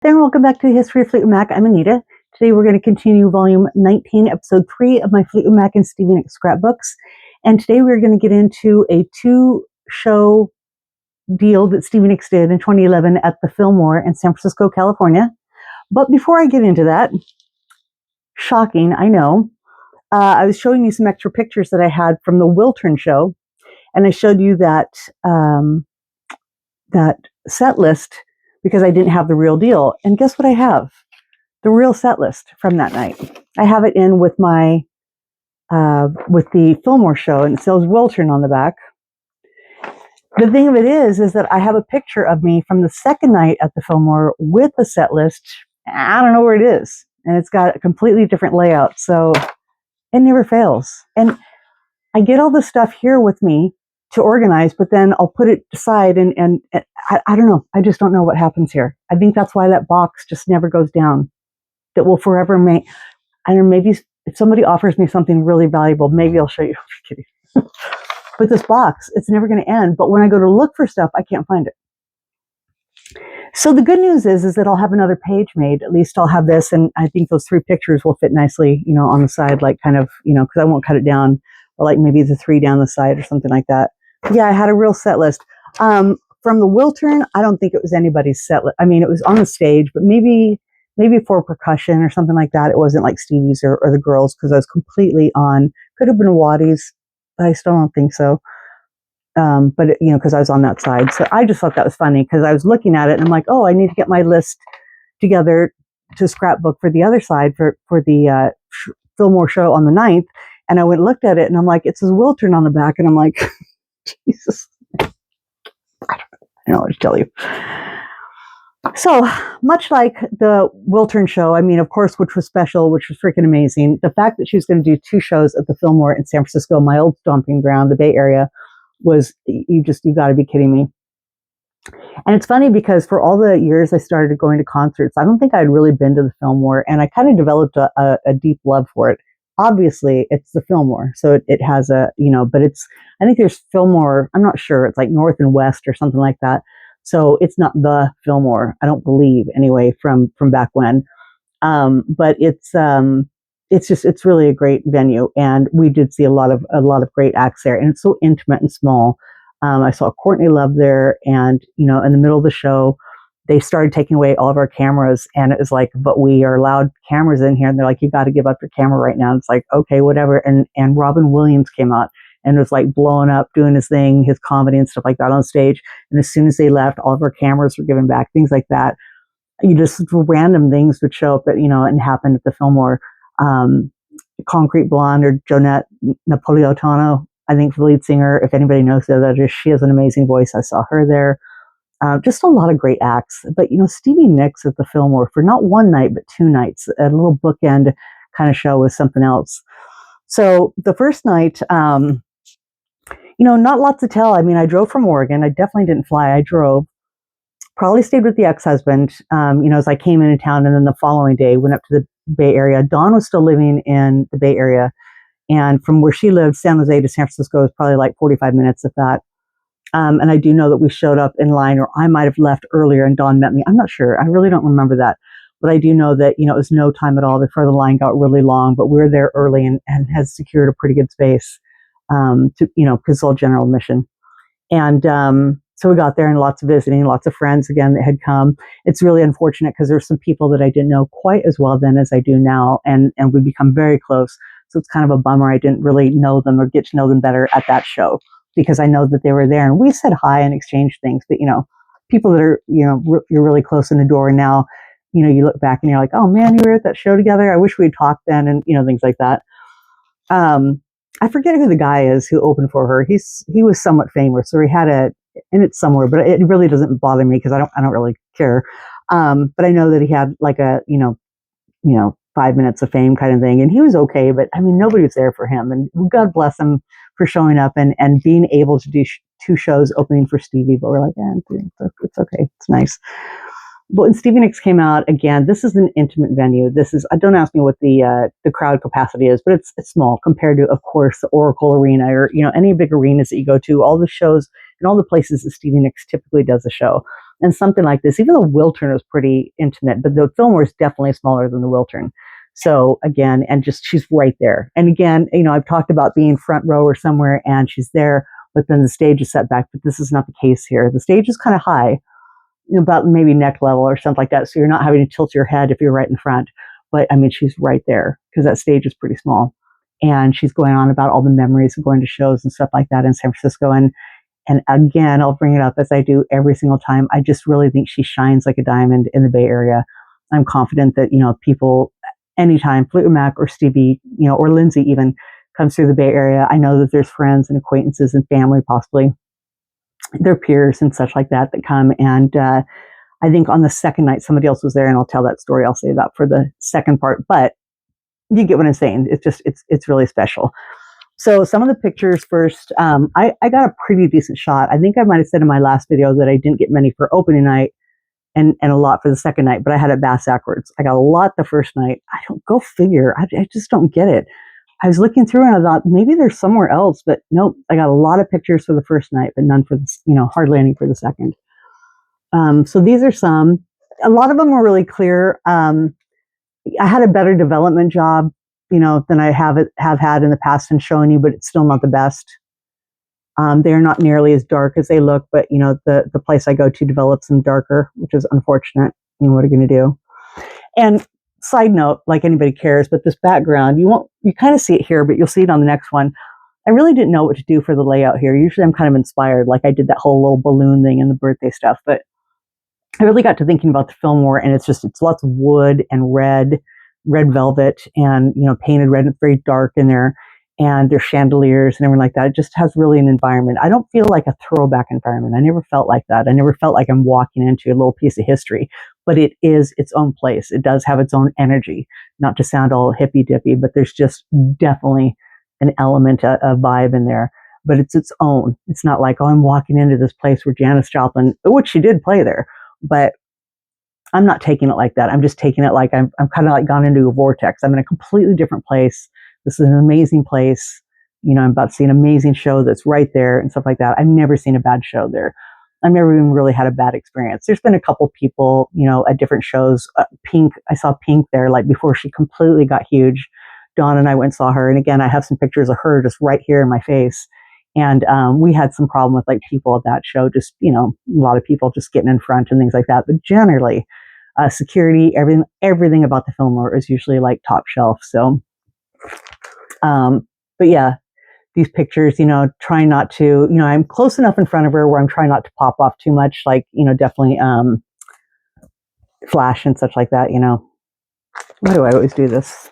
There, and welcome back to the History of Fleetwood Mac. I'm Anita. Today we're going to continue volume 19, episode 3 of my Fleetwood Mac and Stevie Nicks scrapbooks. And today we're going to get into a 2-show deal that Stevie Nicks did in 2011 at the Fillmore in San Francisco, California. But before I get into that, shocking, I know, I was showing you some extra pictures that I had from the Wiltern show, and I showed you that that set list because I didn't have the real deal. And guess what I have? The real set list from that night. I have it in with my with the Fillmore show, and it says Wiltern on the back. The thing of it is that I have a picture of me from the second night at the Fillmore with the set list. I don't know where it is, and it's got a completely different layout, so it never fails. And I get all the stuff here with me to organize, but then I'll put it aside, and I don't know. I just don't know what happens here. I think that's why that box just never goes down. That will forever make, I don't know, maybe if somebody offers me something really valuable, maybe I'll show you. I'm kidding. But this box, it's never going to end. But when I go to look for stuff, I can't find it. So the good news is that I'll have another page made. At least I'll have this, and I think those 3 pictures will fit nicely, on the side, like kind of, because I won't cut it down, or like maybe the 3 down the side or something like that. Yeah, I had a real set list. From the Wiltern, I don't think it was anybody's set list. I mean, it was on the stage, but maybe for percussion or something like that. It wasn't like Stevie's or the girls, because I was completely on, could have been Waddy's, but I still don't think so. But because I was on that side. So I just thought that was funny, because I was looking at it and I'm like, oh, I need to get my list together to scrapbook for the other side for the Fillmore show on the 9th. And I went and looked at it and I'm like, it says Wiltern on the back. And I'm like, Jesus, I don't know what to tell you. So much like the Wiltern show, I mean, of course, which was special, which was freaking amazing. The fact that she was going to do 2 shows at the Fillmore in San Francisco, my old stomping ground, the Bay Area, was, you got to be kidding me. And it's funny because for all the years I started going to concerts, I don't think I'd really been to the Fillmore, and I kind of developed a deep love for it. Obviously, it's the Fillmore, so it has a, but I think there's Fillmore, I'm not sure, it's like North and West or something like that. So it's not the Fillmore, I don't believe, anyway, from back when. But it's really a great venue, and we did see a lot of great acts there, and it's so intimate and small. I saw Courtney Love there, and in the middle of the show, they started taking away all of our cameras, and it was like, but we are allowed cameras in here, and they're like, you got to give up your camera right now. And it's like, okay, whatever. And Robin Williams came out and was like blowing up, doing his thing, his comedy and stuff like that on stage. And as soon as they left, all of our cameras were given back, things like that. Random things would show up and happen at the Fillmore. Concrete Blonde, or Jonette Napolitano, I think the lead singer, if anybody knows who that is, she has an amazing voice. I saw her there. Just a lot of great acts. But, Stevie Nicks at the Fillmore for not 1 night, but 2 nights, a little bookend kind of show was something else. So the first night, not lots to tell. I mean, I drove from Oregon. I definitely didn't fly. I drove. Probably stayed with the ex-husband, as I came into town, and then the following day went up to the Bay Area. Dawn was still living in the Bay Area, and from where she lived, San Jose to San Francisco was probably like 45 minutes, if that. And I do know that we showed up in line, or I might have left earlier and Dawn met me. I'm not sure. I really don't remember that. But I do know that, it was no time at all before the line got really long, but we were there early and had secured a pretty good space, because it's all general admission. And so we got there, and lots of visiting, lots of friends again that had come. It's really unfortunate because there's some people that I didn't know quite as well then as I do now, and we become very close. So it's kind of a bummer I didn't really know them or get to know them better at that show, because I know that they were there and we said hi and exchanged things. But people that are you're really close in the door, and now you look back and you're like, oh man, you were at that show together. I wish we'd talked then, and things like that. I forget who the guy is who opened for her. He was somewhat famous, or he had and it's somewhere, but it really doesn't bother me because I don't really care. But I know that he had like a 5 minutes of fame kind of thing, and he was okay. But I mean, nobody was there for him, and God bless him for showing up and being able to do 2 shows opening for Stevie. But we're like, it's okay, it's nice. But when Stevie Nicks came out, again, this is an intimate venue. Don't ask me what the crowd capacity is, but it's small compared to, of course, the Oracle Arena, or any big arenas that you go to. All the shows and all the places that Stevie Nicks typically does a show. And something like this, even though Wiltern is pretty intimate, but the Fillmore is definitely smaller than the Wiltern. So again, and just she's right there. And again, I've talked about being front row or somewhere, and she's there, but then the stage is set back. But this is not the case here. The stage is kind of high, about maybe neck level or something like that. So you're not having to tilt your head if you're right in front. But I mean, she's right there because that stage is pretty small. And she's going on about all the memories of going to shows and stuff like that in San Francisco. And again, I'll bring it up as I do every single time. I just really think she shines like a diamond in the Bay Area. I'm confident that, people, anytime Fleetwood Mac or Stevie, or Lindsay even comes through the Bay Area, I know that there's friends and acquaintances and family, possibly their peers and such like that come. And I think on the second night, somebody else was there, and I'll tell that story. I'll say that for the second part, but you get what I'm saying. It's really special. So some of the pictures first, I got a pretty decent shot. I think I might have said in my last video that I didn't get many for opening night and a lot for the second night, but I had it backwards. I got a lot the first night. I don't, go figure. I just don't get it. I was looking through and I thought maybe there's somewhere else, but nope. I got a lot of pictures for the first night, but none for the, hardly any for the second. So these are some. A lot of them were really clear. I had a better development job, than I have had in the past in showing you, but it's still not the best. They're not nearly as dark as they look, but the place I go to develops them darker, which is unfortunate. What are you going to do? And side note, like anybody cares, but this background, you kind of see it here, but you'll see it on the next one. I really didn't know what to do for the layout here. Usually I'm kind of inspired, like I did that whole little balloon thing and the birthday stuff, but I really got to thinking about the Fillmore, and it's lots of wood and red velvet, and painted red. It's very dark in there, and there's chandeliers and everything like that. It just has really an environment. I don't feel like a throwback environment. I never felt like that. I never felt like I'm walking into a little piece of history, but it is its own place. It does have its own energy. Not to sound all hippy dippy, but there's just definitely an element, a vibe in there. But it's its own. It's not like, oh, I'm walking into this place where Janis Joplin, which she did play there, but I'm not taking it like that. I'm just taking it like I'm kind of like gone into a vortex. I'm in a completely different place. This is an amazing place. I'm about to see an amazing show that's right there and stuff like that. I've never seen a bad show there. I've never even really had a bad experience. There's been a couple people, at different shows. Pink, I saw Pink there, like before she completely got huge. Dawn and I went and saw her. And again, I have some pictures of her just right here in my face. And we had some problem with like people at that show, just, a lot of people just getting in front and things like that. But generally, security, everything about the Fillmore is usually like top shelf. So, but yeah, these pictures, trying not to, I'm close enough in front of her where I'm trying not to pop off too much, like, definitely flash and such like that, Why do I always do this?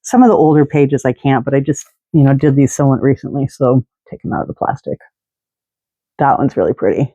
Some of the older pages I can't, but I just, did these somewhat recently, so take them out of the plastic. That one's really pretty.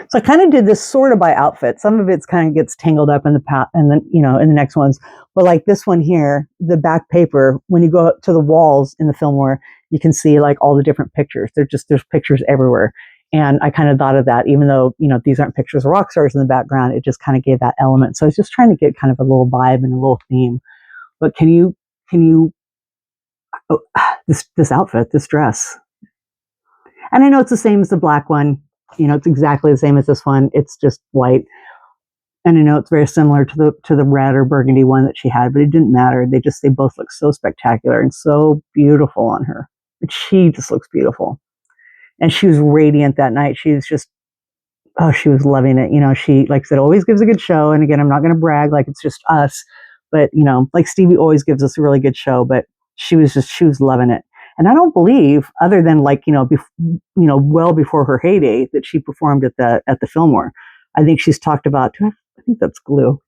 So I kind of did this sort of by outfit. Some of it's kind of gets tangled up in and then in the next ones. But like this one here, the back paper, when you go up to the walls in the Fillmore, you can see like all the different pictures. There's pictures everywhere. And I kind of thought of that, even though, these aren't pictures of rock stars in the background, it just kind of gave that element. So I was just trying to get kind of a little vibe and a little theme. But can you, oh, this outfit, this dress. And I know it's the same as the black one. It's exactly the same as this one. It's just white. And I know it's very similar to the red or burgundy one that she had, but it didn't matter. They both look so spectacular and so beautiful on her. But she just looks beautiful. And she was radiant that night. She was just, oh, she was loving it. She, like I said, always gives a good show. And again, I'm not going to brag like it's just us, but like Stevie always gives us a really good show, but she was loving it. And I don't believe, other than like, well before her heyday, that she performed at the Fillmore. I think she's talked about, I think that's glue.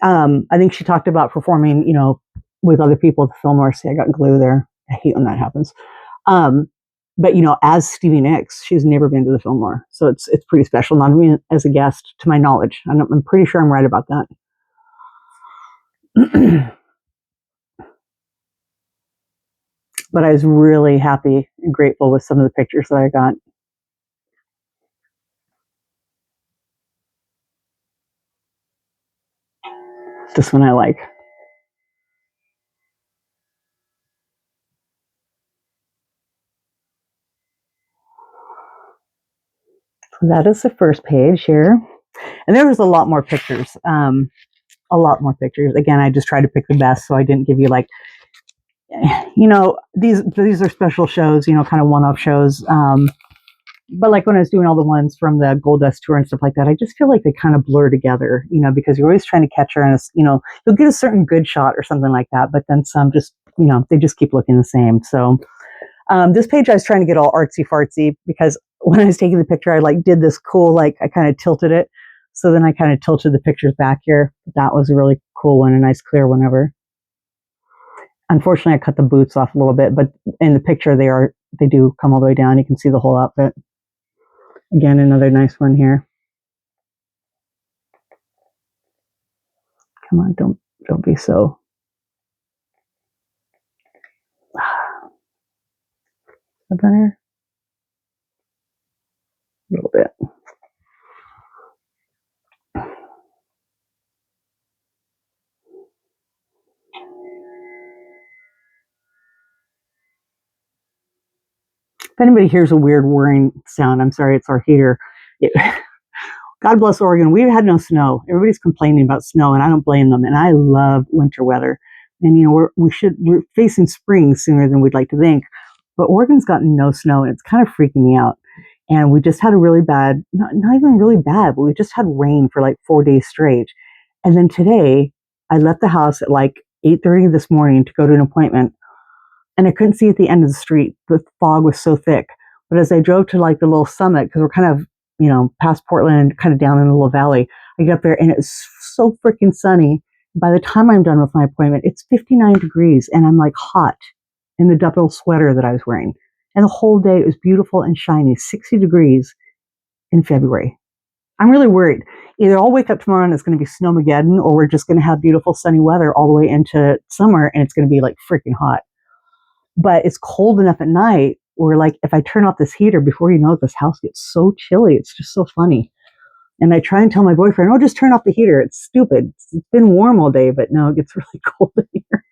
I think she talked about performing, with other people at the Fillmore. See, I got glue there. I hate when that happens. But as Stevie Nicks, she's never been to the Fillmore, so it's pretty special. Not even as a guest, to my knowledge. I'm pretty sure I'm right about that. But I was really happy and grateful with some of the pictures that I got. This one I like. So that is the first page here. And there was a lot more pictures. A lot more pictures. Again, I just tried to pick the best, so I didn't give you like, you know, these are special shows, you know, kind of one-off shows. But like when I was doing all the ones from the Gold Dust tour and stuff like that, I just feel like they kind of blur together, you know, because you're always trying to catch her and, you know, you'll get a certain good shot or something like that, but then some just, you know, they just keep looking the same. So this page I was trying to get all artsy fartsy because when I was taking the picture, I like did this cool, like I kind of tilted it. So then I kind of tilted the pictures back here. That was a really cool one, a nice clear one ever. Unfortunately, I cut the boots off a little bit, but in the picture they do come all the way down. You can see the whole outfit. Again, another nice one here. Come on, don't be so. Better? A little bit. If anybody hears a weird whirring sound, I'm sorry, it's our heater. God bless Oregon. We've had no snow. Everybody's complaining about snow, and I don't blame them. And I love winter weather. And you know, we're facing spring sooner than we'd like to think. But Oregon's gotten no snow, and it's kind of freaking me out. And we just had a really bad, not even really bad, but we just had rain for like 4 days straight. And then today, I left the house at like 8:30 this morning to go to an appointment, and I couldn't see at the end of the street. The fog was so thick. But as I drove to like the little summit, because we're kind of, you know, past Portland, kind of down in a little valley, I get up there and it's so freaking sunny. By the time I'm done with my appointment, it's 59 degrees and I'm like hot in the double sweater that I was wearing. And the whole day it was beautiful and shiny, 60 degrees in February. I'm really worried. Either I'll wake up tomorrow and it's going to be snowmageddon, or we're just going to have beautiful sunny weather all the way into summer and it's going to be like freaking hot. But it's cold enough at night where, like, if I turn off this heater, before you know it, this house gets so chilly. It's just so funny. And I try and tell my boyfriend, oh, just turn off the heater. It's stupid. It's been warm all day, but no, it gets really cold in here.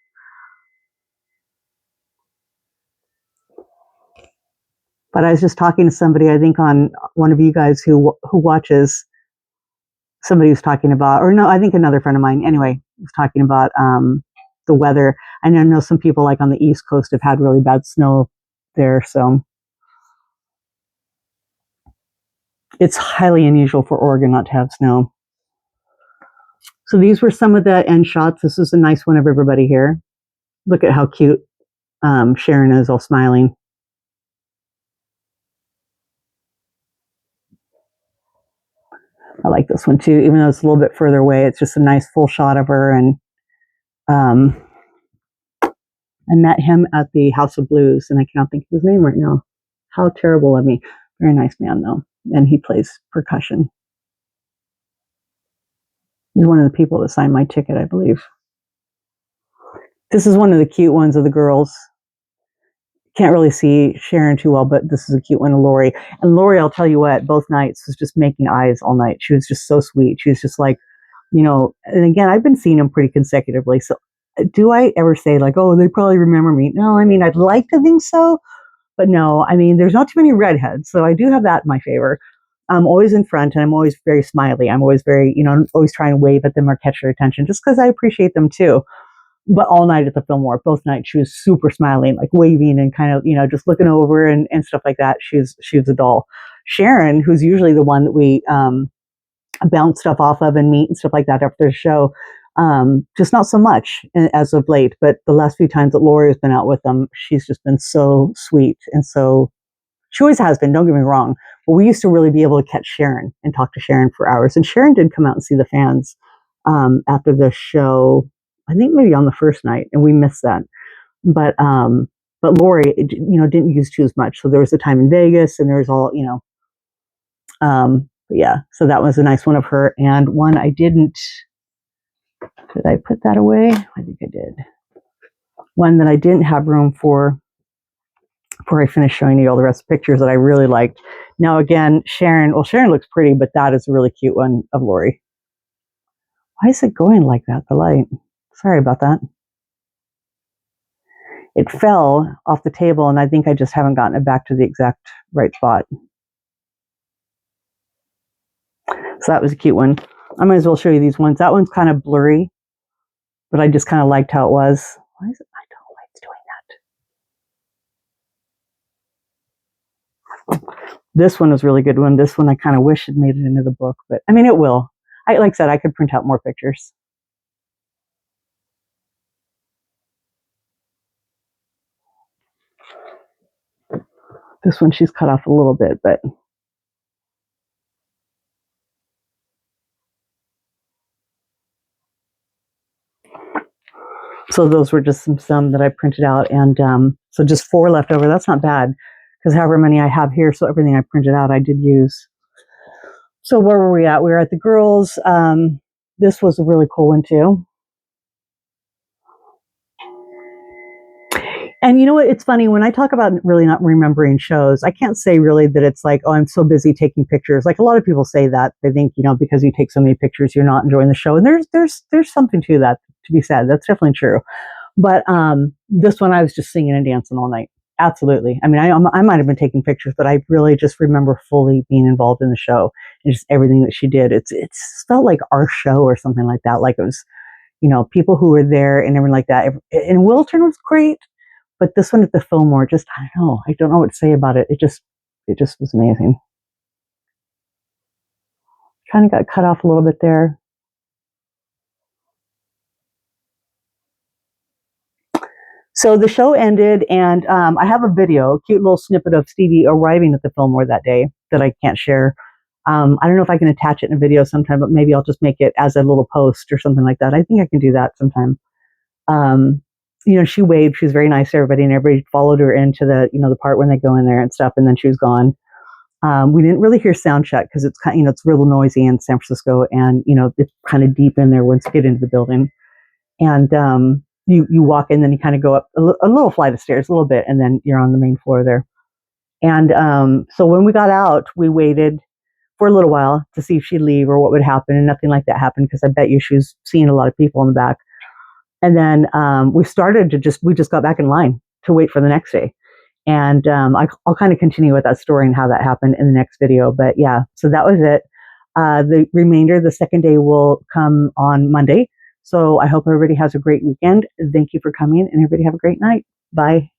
But I was just talking to somebody, I think on one of you guys who watches, somebody was talking about, or no, I think another friend of mine, anyway, was talking about the weather. I know some people like on the East Coast have had really bad snow there, so it's highly unusual for Oregon not to have snow. So these were some of the end shots. This is a nice one of everybody here. Look at how cute Sharon is, all smiling. I like this one too, even though it's a little bit further away. It's just a nice full shot of her. And I met him at the House of Blues, and I cannot think of his name right now. How terrible of me. Very nice man, though. And he plays percussion. He's one of the people that signed my ticket, I believe. This is one of the cute ones of the girls. Can't really see Sharon too well, but this is a cute one of Lori. And Lori, I'll tell you what, both nights was just making eyes all night. She was just so sweet. She was just like, you know, and again, I've been seeing them pretty consecutively. So do I ever say like, oh, they probably remember me? No, I mean, I'd like to think so, but no, I mean, there's not too many redheads. So I do have that in my favor. I'm always in front and I'm always very smiley. I'm always very, you know, I'm always trying to wave at them or catch their attention just because I appreciate them too. But all night at the Fillmore, both nights, she was super smiling, like waving and kind of, you know, just looking over and stuff like that. She was a doll. Sharon, who's usually the one that we bounce stuff off of and meet and stuff like that after the show, just not so much as of late. But the last few times that Lori has been out with them, she's just been so sweet. And so she always has been, don't get me wrong. But we used to really be able to catch Sharon and talk to Sharon for hours. And Sharon did come out and see the fans after the show, I think maybe on the first night, and we missed that. But Lori, you know, didn't use too as much. So there was a time in Vegas, and there was all, you know. But yeah, so that was a nice one of her, and one I didn't. Did I put that away? I think I did. One that I didn't have room for before I finished showing you all the rest of the pictures that I really liked. Now again, Sharon. Well, Sharon looks pretty, but that is a really cute one of Lori. Why is it going like that, the light? Sorry about that. It fell off the table, and I think I just haven't gotten it back to the exact right spot. So that was a cute one. I might as well show you these ones. That one's kind of blurry, but I just kind of liked how it was. Why is it? I don't know why it's doing that. This one was a really good one. This one I kind of wish had made it into the book, but I mean, it will. Like I said, I could print out more pictures. This one she's cut off a little bit, but so those were just some that I printed out, and so just 4 left over. That's not bad, because however many I have here, so everything I printed out I did use. So where were we at? We were at the girls. This was a really cool one too. And you know what? It's funny when I talk about really not remembering shows, I can't say really that it's like, oh, I'm so busy taking pictures. Like a lot of people say that they think, because you take so many pictures, you're not enjoying the show. And there's something to that to be said. That's definitely true. But this one, I was just singing and dancing all night. Absolutely. I mean, I might have been taking pictures, but I really just remember fully being involved in the show and just everything that she did. It's felt like our show or something like that. Like it was, people who were there and everything like that. And Wilton was great. But this one at the Fillmore, I don't know what to say about it. It just was amazing. Kind of got cut off a little bit there. So the show ended, and I have a video, a cute little snippet of Stevie arriving at the Fillmore that day that I can't share. I don't know if I can attach it in a video sometime, but maybe I'll just make it as a little post or something like that. I think I can do that sometime. She waved. She was very nice to everybody, and everybody followed her into the part when they go in there and stuff, and then she was gone. We didn't really hear sound check because it's kind, it's real noisy in San Francisco, and it's kind of deep in there once you get into the building. And you walk in, then you kind of go up a little flight of stairs, a little bit, and then you're on the main floor there. And so when we got out, we waited for a little while to see if she'd leave or what would happen, and nothing like that happened because I bet you she was seeing a lot of people in the back. And then we just got back in line to wait for the next day. And I'll kind of continue with that story and how that happened in the next video. But yeah, so that was it. The remainder, the second day, will come on Monday. So I hope everybody has a great weekend. Thank you for coming, and everybody have a great night. Bye.